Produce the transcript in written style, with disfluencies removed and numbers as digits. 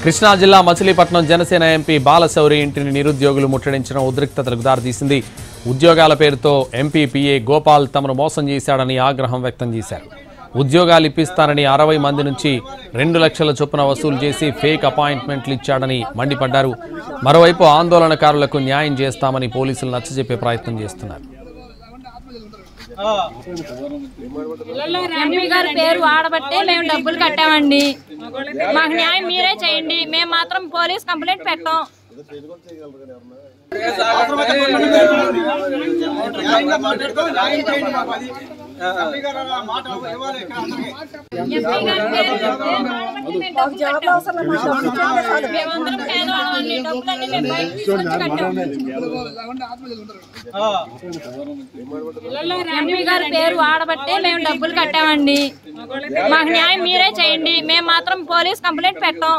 కృష్ణా జిల్లా మచిలీపట్నం జనసేన ఎంపీ బాలశౌరి ఇంటిని నిరుద్యోగులు ముట్టడించడం ఉద్రిక్తతలకు దారితీసింది. ఉద్యోగాల పేరుతో ఎంపీ పిఏ గోపాల్ తమను మోసం చేశాడని ఆగ్రహం వ్యక్తం చేశారు. ఉద్యోగాలు ఇప్పిస్తానని 60 మంది నుంచి 2 లక్షల చొప్పున వసూలు చేసి ఫేక్ అపాయింట్మెంట్లు ఇచ్చాడని మండిపడ్డారు. మరోవైపు ఆందోళనకారులకు న్యాయం చేస్తామని పోలీసులు నచ్చజెప్పే ప్రయత్నం చేస్తున్నారు. ఎంపీ గారి పేరు వాడబట్టే మేము డబ్బులు కట్టామండి. మాకు న్యాయం మీరే చేయండి. మేము మాత్రం పోలీస్ కంప్లైంట్ పెట్టాం. ఎంపీ గారి పేరు వాడబట్టే మేము డబ్బులు కట్టామండి. మాకు న్యాయం మీరే చేయండి. మేము మాత్రం పోలీస్ కంప్లైంట్ పెట్టాం.